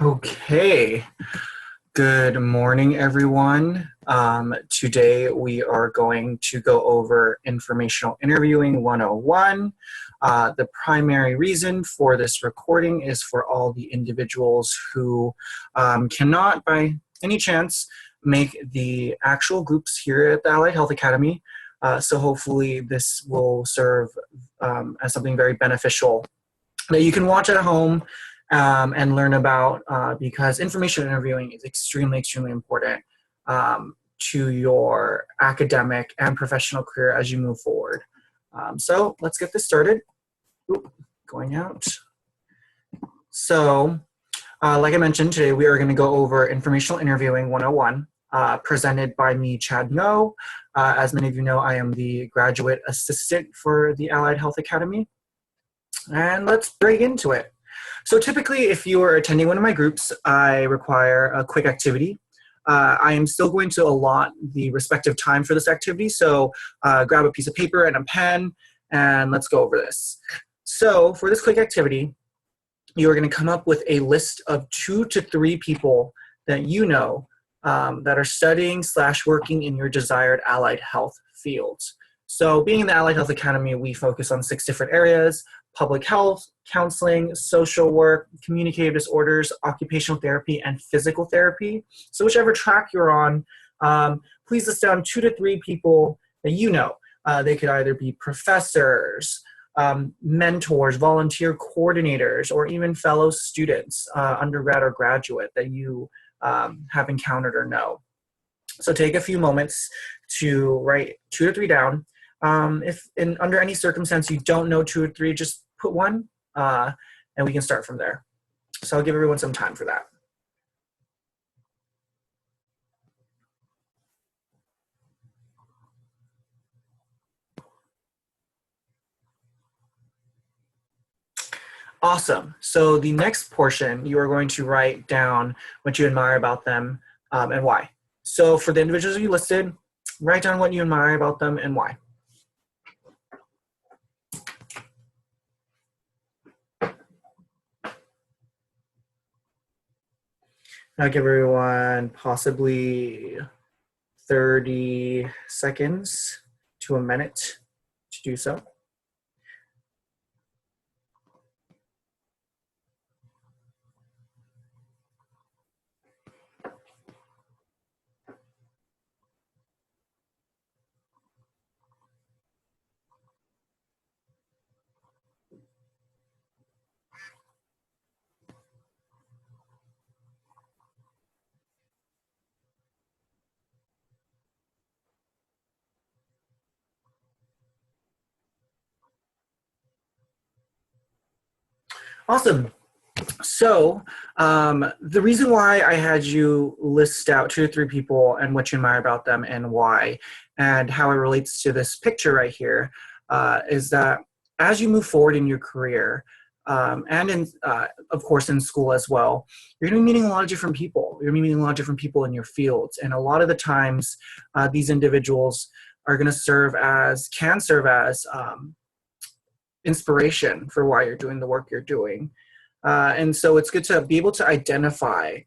Okay, good morning, everyone. Today we are going to go over Informational Interviewing 101. The primary reason for this recording is for all the individuals who cannot, by any chance, make the actual groups here at the Allied Health Academy. So hopefully this will serve as something very beneficial that you can watch at home and learn about because information interviewing is extremely important to your academic and professional career as you move forward. So let's get this started. Oop, going out. So like I mentioned, today we are going to go over Informational Interviewing 101, presented by me, Chad Ngo. As many of you know, I am the graduate assistant for the Allied Health Academy. And let's break into it. So typically, if you are attending one of my groups, I require a quick activity. I am still going to allot the respective time for this activity, so grab a piece of paper and a pen, and let's go over this. So for this quick activity, you are going to come up with a list of 2 to 3 people that you know that are studying / working in your desired allied health fields. So being in the Allied Health Academy, we focus on 6 different areas: public health, counseling, social work, communicative disorders, occupational therapy, and physical therapy. So whichever track you're on, please list down 2 to 3 people that you know. They could either be professors, mentors, volunteer coordinators, or even fellow students, undergrad or graduate, that you have encountered or know. So take a few moments to write 2 to 3 down. If under any circumstance you don't know 2 or 3, just put 1, and we can start from there. So I'll give everyone some time for that. Awesome. So the next portion, you are going to write down what you admire about them and why. So for the individuals you listed, write down what you admire about them and why. I'll give everyone possibly 30 seconds to a minute to do so. Awesome. So the reason why I had you list out 2 to 3 people and what you admire about them and why, and how it relates to this picture right here, is that as you move forward in your career, and in, of course, in school as well, you're going to be meeting a lot of different people. You're going to be meeting a lot of different people in your fields. And a lot of the times, these individuals are going to can serve as inspiration for why you're doing the work you're doing. And so it's good to be able to identify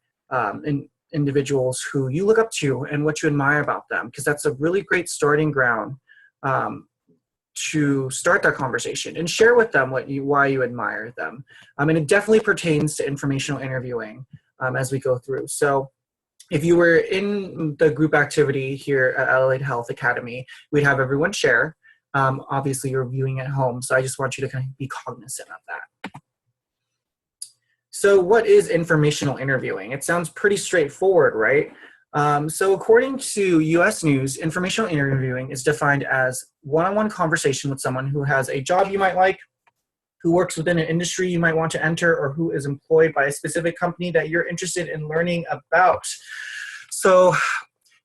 individuals who you look up to and what you admire about them, because that's a really great starting ground to start that conversation and share with them why you admire them. And it definitely pertains to informational interviewing as we go through. So if you were in the group activity here at Allied Health Academy, we'd have everyone share. Obviously, you're viewing at home, so I just want you to kind of be cognizant of that. So what is informational interviewing? It sounds pretty straightforward, right? So according to US News, informational interviewing is defined as one-on-one conversation with someone who has a job you might like, who works within an industry you might want to enter, or who is employed by a specific company that you're interested in learning about. So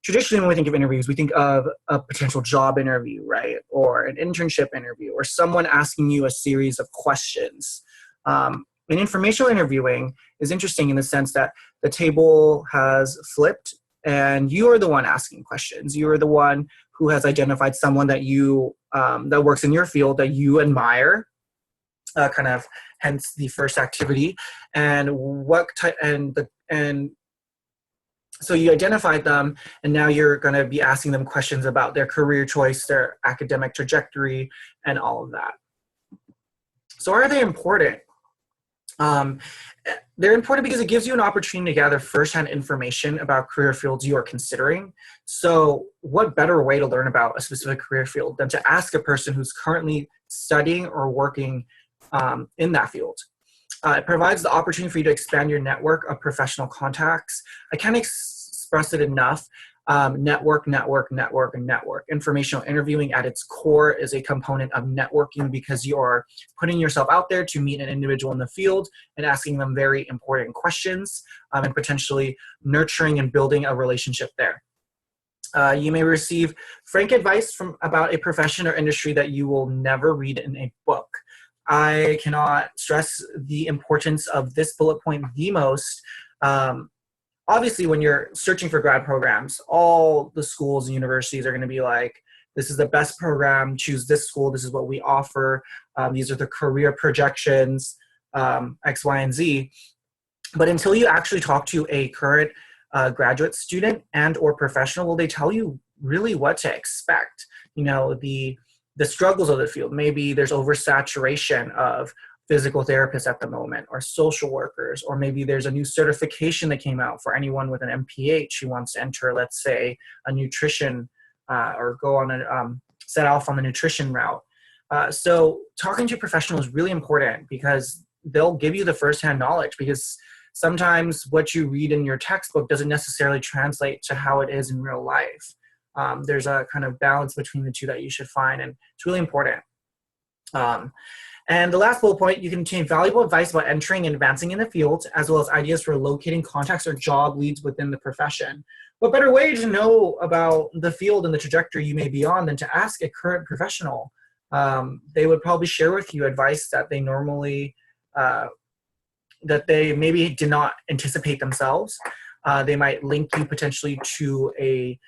traditionally, when we think of interviews, we think of a potential job interview, right? Or an internship interview, or someone asking you a series of questions. And informational interviewing is interesting in the sense that the table has flipped and you are the one asking questions. You are the one who has identified someone that you that works in your field that you admire, kind of hence the first activity. And what type, and so you identified them, and now you're going to be asking them questions about their career choice, their academic trajectory, and all of that. So are they important? They're important because it gives you an opportunity to gather firsthand information about career fields you are considering. So what better way to learn about a specific career field than to ask a person who's currently studying or working in that field? It provides the opportunity for you to expand your network of professional contacts. I can't express it enough. Network, network, network, and network. Informational interviewing at its core is a component of networking because you are putting yourself out there to meet an individual in the field and asking them very important questions and potentially nurturing and building a relationship there. You may receive frank advice about a profession or industry that you will never read in a book. I cannot stress the importance of this bullet point the most. Obviously, when you're searching for grad programs, all the schools and universities are going to be like, this is the best program, choose this school, this is what we offer, these are the career projections, X, Y, and Z. But until you actually talk to a current graduate student and or professional, will they tell you really what to expect? You know, the struggles of the field. Maybe there's oversaturation of physical therapists at the moment, or social workers, or maybe there's a new certification that came out for anyone with an MPH who wants to enter, let's say, a nutrition or go on a set off on the nutrition route. So talking to a professional is really important because they'll give you the firsthand knowledge, because sometimes what you read in your textbook doesn't necessarily translate to how it is in real life. There's a kind of balance between the two that you should find, and it's really important. And the last bullet point, you can obtain valuable advice about entering and advancing in the field, as well as ideas for locating contacts or job leads within the profession. What better way to know about the field and the trajectory you may be on than to ask a current professional? They would probably share with you advice that they normally, that they maybe did not anticipate themselves. They might link you potentially to a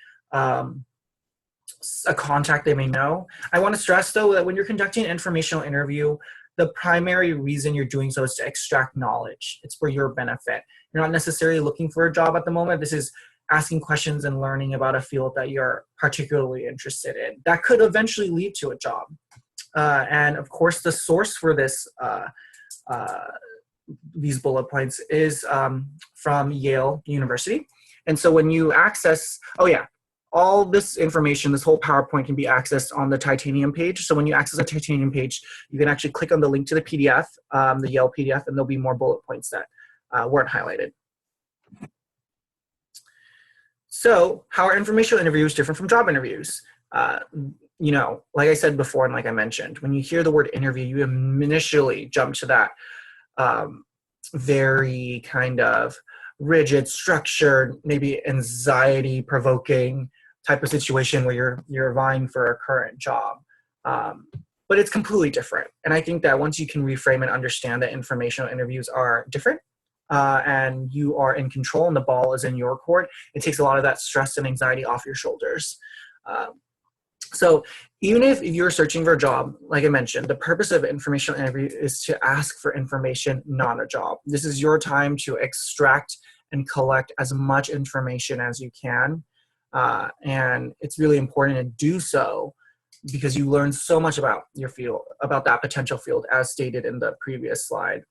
contact they may know. I want to stress, though, that when you're conducting an informational interview, the primary reason you're doing so is to extract knowledge. It's for your benefit. You're not necessarily looking for a job at the moment. This is asking questions and learning about a field that you're particularly interested in. That could eventually lead to a job. And of course, the source for this, these bullet points is from Yale University. And so when you access, all this information, this whole PowerPoint can be accessed on the Titanium page. So when you access a Titanium page, you can actually click on the link to the PDF, the Yale PDF, and there'll be more bullet points that weren't highlighted. So how are informational interviews different from job interviews? You know, like I said before, and like I mentioned, when you hear the word interview, you initially jump to that very kind of rigid, structured, maybe anxiety-provoking type of situation where you're vying for a current job. But it's completely different. And I think that once you can reframe and understand that informational interviews are different and you are in control and the ball is in your court, it takes a lot of that stress and anxiety off your shoulders. So even if you're searching for a job, like I mentioned, the purpose of informational interview is to ask for information, not a job. This is your time to extract and collect as much information as you can. And it's really important to do so because you learn so much about your field, about that potential field, as stated in the previous slide.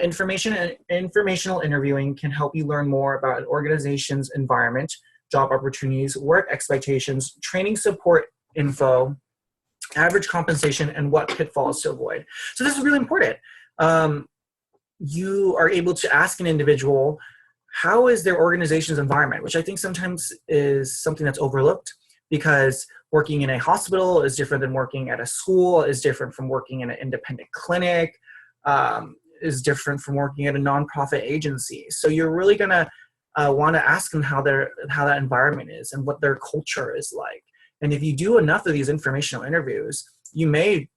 Informational interviewing can help you learn more about an organization's environment, job opportunities, work expectations, training support info, average compensation, and what pitfalls to avoid. So this is really important. You are able to ask an individual, how is their organization's environment, which I think sometimes is something that's overlooked, because working in a hospital is different than working at a school, is different from working in an independent clinic, is different from working at a nonprofit agency. So you're really going to want to ask them how that environment is and what their culture is like. And if you do enough of these informational interviews, you may,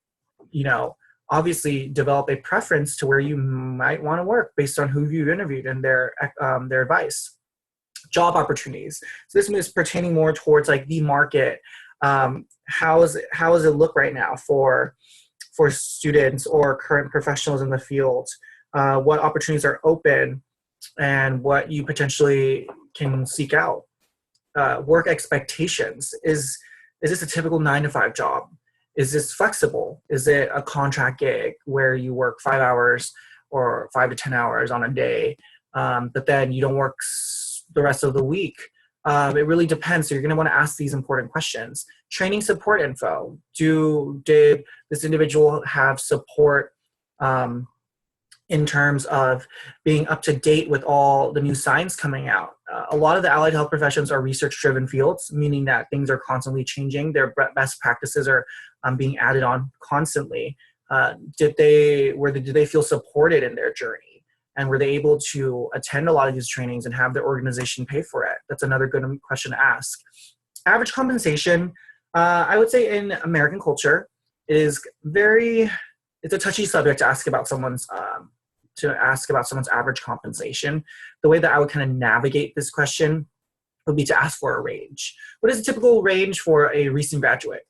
obviously develop a preference to where you might want to work based on who you've interviewed and their advice. Job opportunities. So this is pertaining more towards like the market. How does it look right now for for students or current professionals in the field, what opportunities are open, and what you potentially can seek out. Work expectations. Is this a typical 9-to-5 job? Is this flexible? Is it a contract gig where you work 5 hours or 5 to 10 hours on a day, but then you don't work the rest of the week? It really depends. So you're going to want to ask these important questions. Training support info. Did this individual have support in terms of being up to date with all the new science coming out? A lot of the allied health professions are research-driven fields, meaning that things are constantly changing. Their best practices are being added on constantly. Did they feel supported in their journey? And were they able to attend a lot of these trainings and have their organization pay for it? That's another good question to ask. Average compensation, I would say in American culture, it's a touchy subject to ask about someone's average compensation. The way that I would kind of navigate this question would be to ask for a range. What is a typical range for a recent graduate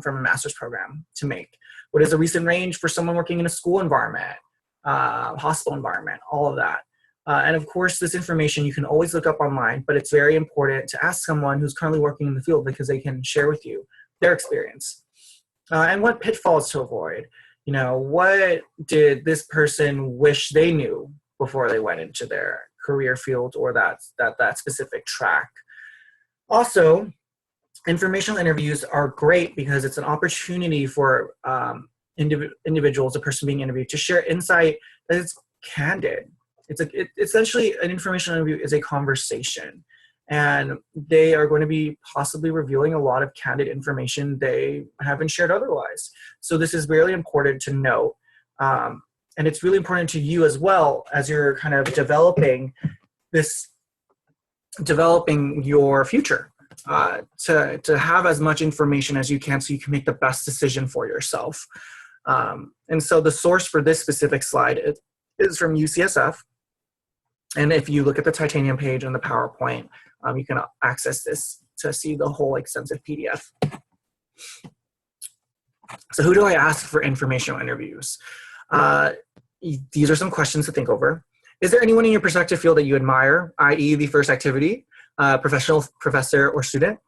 from a master's program to make? What is a recent range for someone working in a school environment? Hospital environment, all of that. And of course, this information you can always look up online, but it's very important to ask someone who's currently working in the field because they can share with you their experience. And what pitfalls to avoid. What did this person wish they knew before they went into their career field or that specific track? Also, informational interviews are great because it's an opportunity for individuals, the person being interviewed, to share insight that is candid. It's essentially an informational interview is a conversation, and they are going to be possibly revealing a lot of candid information they haven't shared otherwise. So this is really important to note, and it's really important to you as well as you're kind of developing your future. To have as much information as you can so you can make the best decision for yourself. And so the source for this specific slide is from UCSF. And if you look at the Titanium page on the PowerPoint, you can access this to see the whole extensive PDF. So who do I ask for informational interviews? These are some questions to think over. Is there anyone in your prospective field that you admire, i.e. the first activity, professional, professor, or student?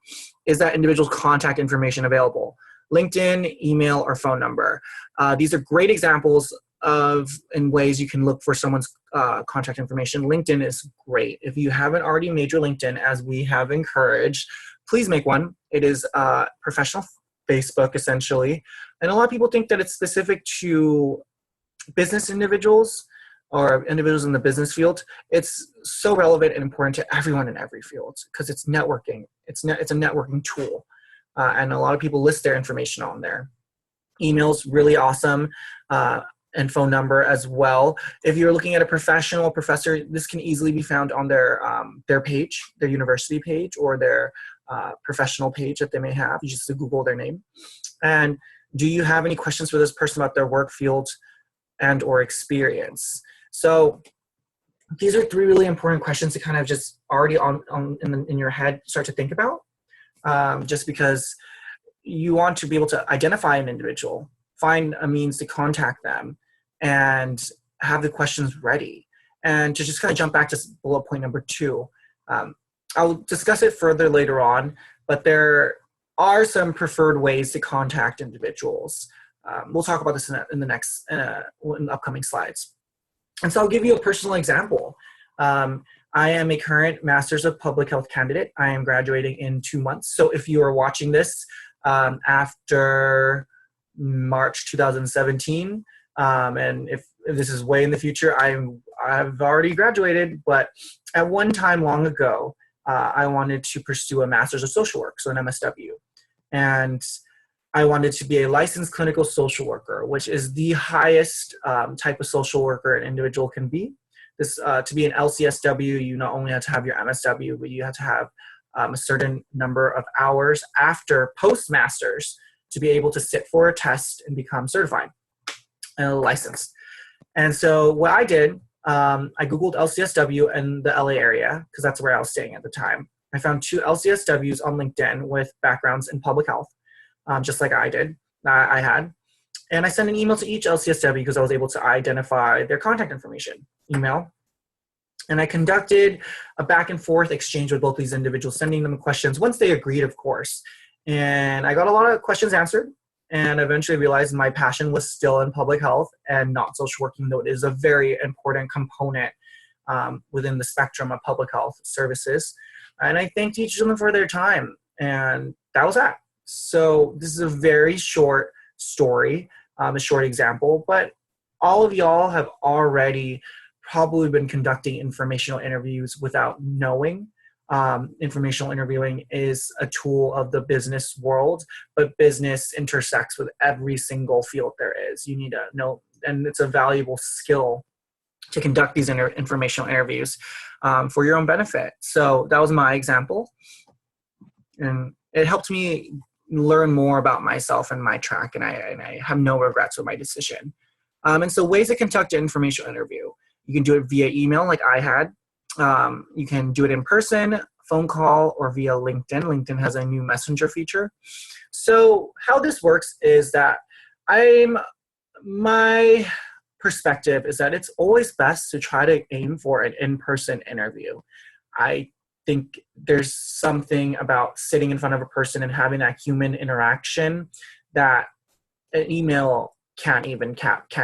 Is that individual's contact information available? LinkedIn, email, or phone number. These are great examples in ways you can look for someone's contact information. LinkedIn is great. If you haven't already made your LinkedIn, as we have encouraged, please make one. It is professional Facebook, essentially. And a lot of people think that it's specific to business individuals or individuals in the business field. It's so relevant and important to everyone in every field because it's networking. It's a networking tool. And a lot of people list their information on there. Email's really awesome, and phone number as well. If you're looking at a professional professor, this can easily be found on their page, their university page, or their professional page that they may have. You just Google their name. And do you have any questions for this person about their work field and or experience? So these are 3 really important questions to kind of just already in your head start to think about. Just because you want to be able to identify an individual, find a means to contact them, and have the questions ready. And to just kind of jump back to bullet point number 2, I'll discuss it further later on, but there are some preferred ways to contact individuals. We'll talk about this in the upcoming slides. And so I'll give you a personal example. I am a current Master's of Public Health candidate. I am graduating in 2 months. So if you are watching this after March 2017, and if this is way in the future, I've already graduated, but at one time long ago, I wanted to pursue a Master's of Social Work, so an MSW. And I wanted to be a licensed clinical social worker, which is the highest type of social worker an individual can be. To be an LCSW, you not only have to have your MSW, but you have to have a certain number of hours after postmasters to be able to sit for a test and become certified and licensed. And so what I did, I Googled LCSW in the LA area because that's where I was staying at the time. I found 2 LCSWs on LinkedIn with backgrounds in public health, just like I had. And I sent an email to each LCSW because I was able to identify their contact information, email. And I conducted a back and forth exchange with both these individuals, sending them questions once they agreed, of course. And I got a lot of questions answered, and eventually realized my passion was still in public health and not social working, though it is a very important component within the spectrum of public health services. And I thanked each of them for their time, and that was that. So this is a very short story, a short example, but all of y'all have already probably been conducting informational interviews without knowing. Informational interviewing is a tool of the business world, but business intersects with every single field there is. You need to know, and it's a valuable skill to conduct these informational interviews for your own benefit. So that was my example, and it helped me learn more about myself and my track, and I have no regrets with my decision. And so ways to conduct an informational interview. You can do it via email like I had. You can do it in person, phone call, or via LinkedIn. LinkedIn has a new messenger feature. So how this works is that my perspective is that it's always best to try to aim for an in-person interview. I think there's something about sitting in front of a person and having that human interaction that an email can't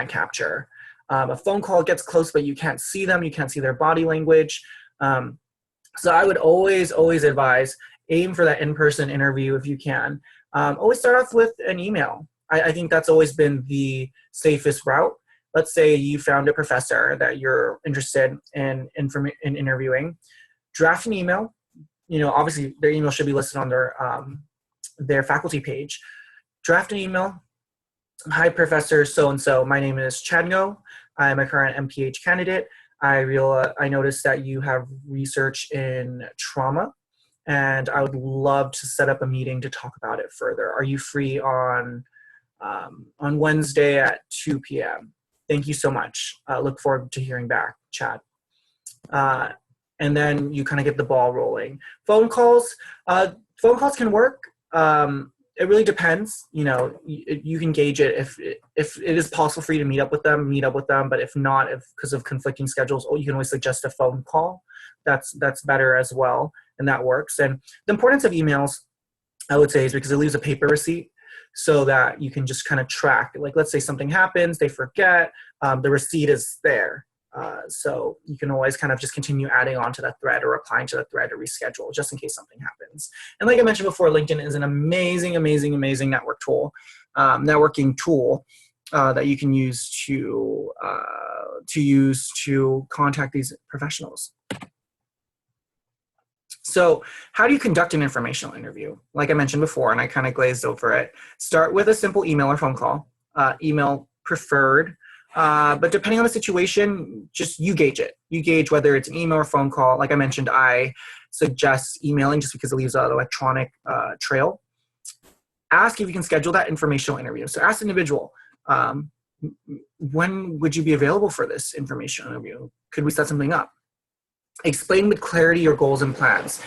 capture. A phone call gets close, but you can't see them. You can't see their body language. So I would always advise aim for that in-person interview if you can. Always start off with an email. I think that's always been the safest route. Let's say you found a professor that you're interested in interviewing. Draft an email. Obviously their email should be listed on their faculty page. Draft an email. Hi, Professor so-and-so. My name is Chad Ngo. I'm a current MPH candidate. I noticed that you have research in trauma, and I would love to set up a meeting to talk about it further. Are you free on Wednesday at 2 p.m.? Thank you so much. Look forward to hearing back, Chad. And then you kind of get the ball rolling. Phone calls can work. It really depends. You can gauge it if it is possible for you to meet up with them. But if not, because of conflicting schedules, you can always suggest a phone call. That's better as well, and that works. And the importance of emails, I would say, is because it leaves a paper receipt, so that you can just kind of track. Like, let's say something happens, they forget, the receipt is there. So you can always kind of just continue adding on to that thread or applying to that thread to reschedule just in case something happens. And like I mentioned before, LinkedIn is an amazing networking tool that you can use to contact these professionals. So how do you conduct an informational interview? Like I mentioned before, and I kind of glazed over it, start with a simple email or phone call, email preferred. But depending on the situation, just you gauge it. You gauge whether it's an email or phone call. Like I mentioned, I suggest emailing just because it leaves an electronic trail. Ask if you can schedule that informational interview. So ask the individual, when would you be available for this informational interview? Could we set something up? Explain with clarity your goals and plans.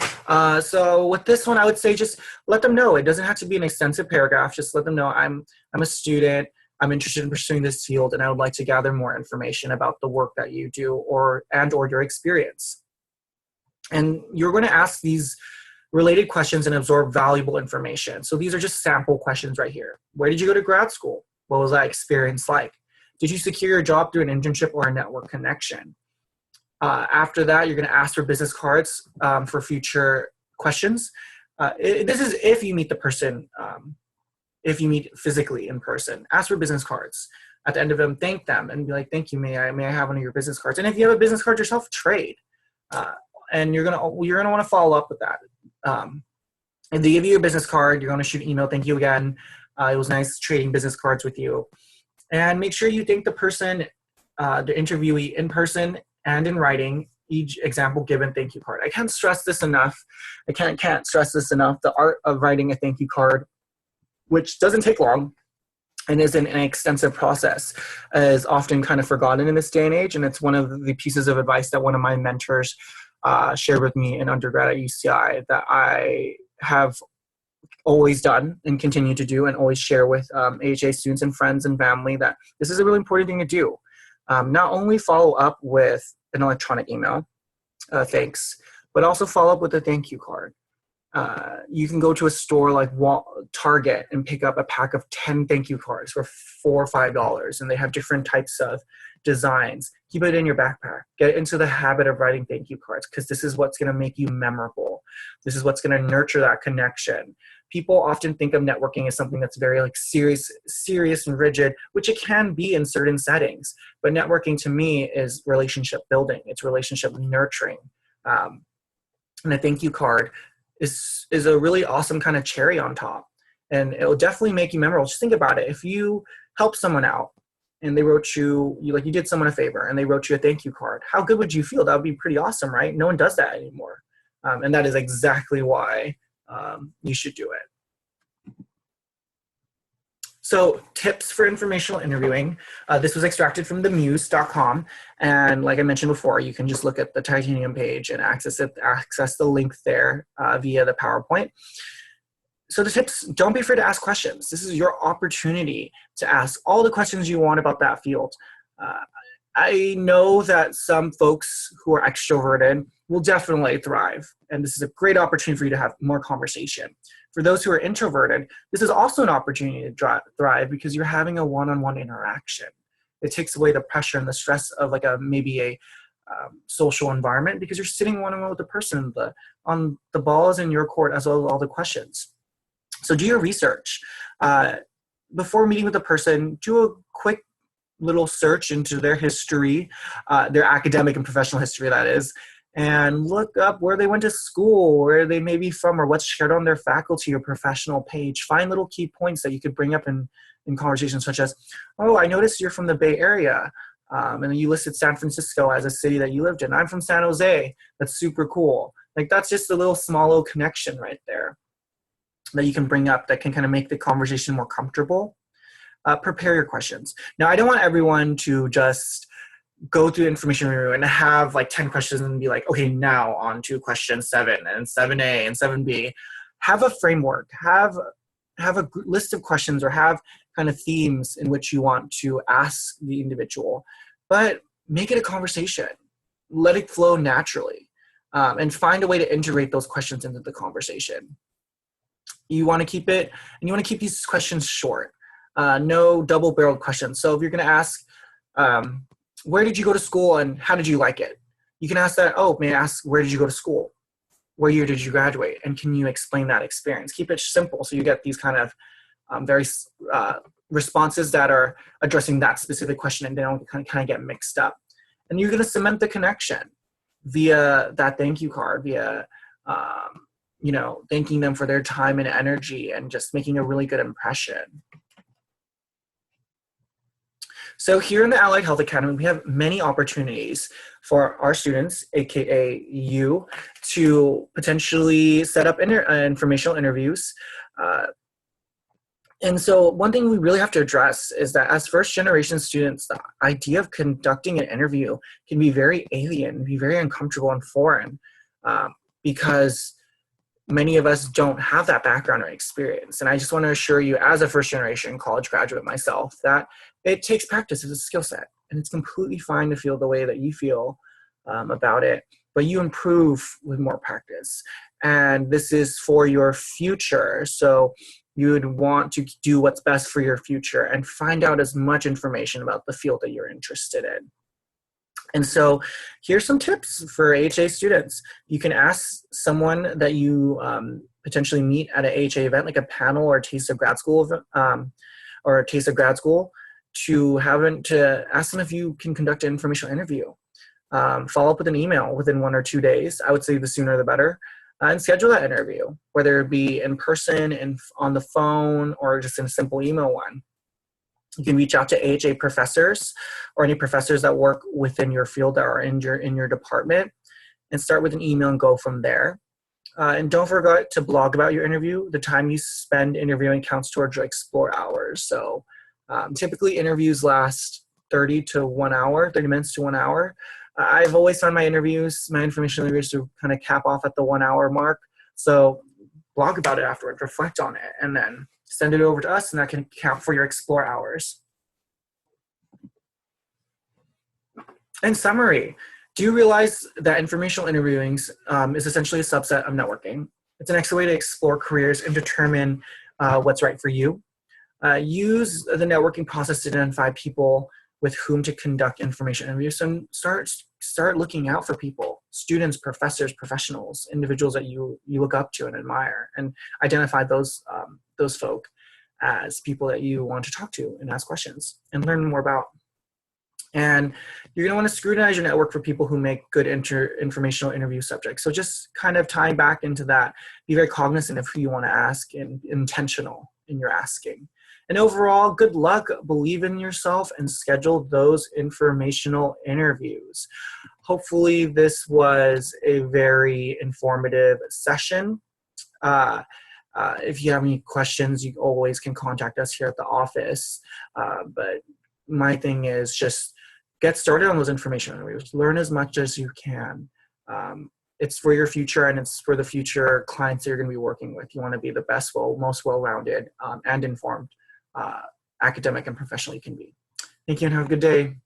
So with this one, I would say just let them know. It doesn't have to be an extensive paragraph. Just let them know I'm a student. I'm interested in pursuing this field, and I would like to gather more information about the work that you do or your experience. And you're going to ask these related questions and absorb valuable information. So these are just sample questions right here. Where did you go to grad school? What was that experience like? Did you secure your job through an internship or a network connection? After that, you're going to ask for business cards for future questions. This is if you meet the person, if you meet physically in person. Ask for business cards. At the end of them, thank them and be like, thank you, may I have one of your business cards? And if you have a business card yourself, trade. And you're gonna want to follow up with that. If they give you a business card, you're going to shoot an email, thank you again. It was nice trading business cards with you. And make sure you thank the person, the interviewee, in person and in writing, each example given thank you card. I can't stress this enough. I can't stress this enough. The art of writing a thank you card, which doesn't take long and is an extensive process, is often kind of forgotten in this day and age. And it's one of the pieces of advice that one of my mentors shared with me in undergrad at UCI that I have always done and continue to do, and always share with AHA students and friends and family that this is a really important thing to do. Not only follow up with an electronic email, thanks, but also follow up with a thank you card. You can go to a store like Target and pick up a pack of 10 thank you cards for $4 or $5, and they have different types of designs. Keep it in your backpack. Get into the habit of writing thank you cards, because this is what's going to make you memorable. This is what's going to nurture that connection. People often think of networking as something that's very like serious and rigid, which it can be in certain settings. But networking to me is relationship building. It's relationship nurturing. And a thank you card is a really awesome kind of cherry on top. And it'll definitely make you memorable. Just think about it. If you help someone out and they wrote you did someone a favor and they wrote you a thank you card, how good would you feel? That would be pretty awesome, right? No one does that anymore. And that is exactly why you should do it. So tips for informational interviewing. This was extracted from themuse.com. And like I mentioned before, you can just look at the Titanium page and access the link there via the PowerPoint. So the tips, don't be afraid to ask questions. This is your opportunity to ask all the questions you want about that field. I know that some folks who are extroverted will definitely thrive, and this is a great opportunity for you to have more conversation. For those who are introverted, this is also an opportunity to thrive, because you're having a one-on-one interaction. It takes away the pressure and the stress of like maybe a social environment, because you're sitting one-on-one with the person. The ball is in your court, as well as all the questions. So do your research. Before meeting with a person, do a quick little search into their history, their academic and professional history, that is, and look up where they went to school, where they may be from, or what's shared on their faculty or professional page. Find little key points that you could bring up in conversations, such as, oh, I noticed you're from the Bay Area, and then you listed San Francisco as a city that you lived in. I'm from San Jose. That's super cool. Like, that's just a small little connection right there that you can bring up that can kind of make the conversation more comfortable. Prepare your questions. Now, I don't want everyone to just go through information review and have like 10 questions and be like, okay, now on to question 7 and 7A and 7B. Have a framework. Have a list of questions, or have kind of themes in which you want to ask the individual, but make it a conversation. Let it flow naturally, and find a way to integrate those questions into the conversation. You want to keep these questions short. No double-barreled questions. So if you're going to ask, where did you go to school and how did you like it? You can ask that, oh, may I ask, where did you go to school? What year did you graduate? And can you explain that experience? Keep it simple so you get these kind of very responses that are addressing that specific question, and they don't kind of get mixed up. And you're going to cement the connection via that thank you card, via thanking them for their time and energy, and just making a really good impression. So here in the Allied Health Academy, we have many opportunities for our students, aka you, to potentially set up informational interviews. And so one thing we really have to address is that as first-generation students, the idea of conducting an interview can be very alien, be very uncomfortable and foreign, because many of us don't have that background or experience. And I just want to assure you, as a first-generation college graduate myself, that it takes practice as a skill set. And it's completely fine to feel the way that you feel about it, but you improve with more practice. And this is for your future. So you would want to do what's best for your future and find out as much information about the field that you're interested in. And so here's some tips for AHA students. You can ask someone that you potentially meet at an AHA event, like a panel or a Taste of Grad School to ask them if you can conduct an informational interview. Follow up with an email within 1 or 2 days. I would say the sooner the better. And schedule that interview, whether it be in person and on the phone or just in a simple email one. You can reach out to AHA professors or any professors that work within your field that are in your department, and start with an email and go from there. And don't forget to blog about your interview. The time you spend interviewing counts towards your explore hours. So typically interviews last 30 minutes to 1 hour. I've always found my informational interviews to kind of cap off at the 1 hour mark. So blog about it afterwards, reflect on it, and then send it over to us, and that can count for your Explore hours. In summary, do you realize that informational interviewing is essentially a subset of networking? It's an excellent way to explore careers and determine what's right for you. Use the networking process to identify people with whom to conduct information interviews, and start looking out for people, students, professors, professionals, individuals that you look up to and admire, and identify those folk as people that you want to talk to and ask questions and learn more about. And you're going to want to scrutinize your network for people who make good informational interview subjects. So just kind of tying back into that, be very cognizant of who you want to ask and intentional in your asking. And overall, good luck, believe in yourself, and schedule those informational interviews. Hopefully this was a very informative session. If you have any questions, you always can contact us here at the office. But my thing is just get started on those information interviews. Learn as much as you can. It's for your future, and it's for the future clients that you're going to be working with. You want to be the best, most well-rounded and informed academic and professional you can be. Thank you, and have a good day.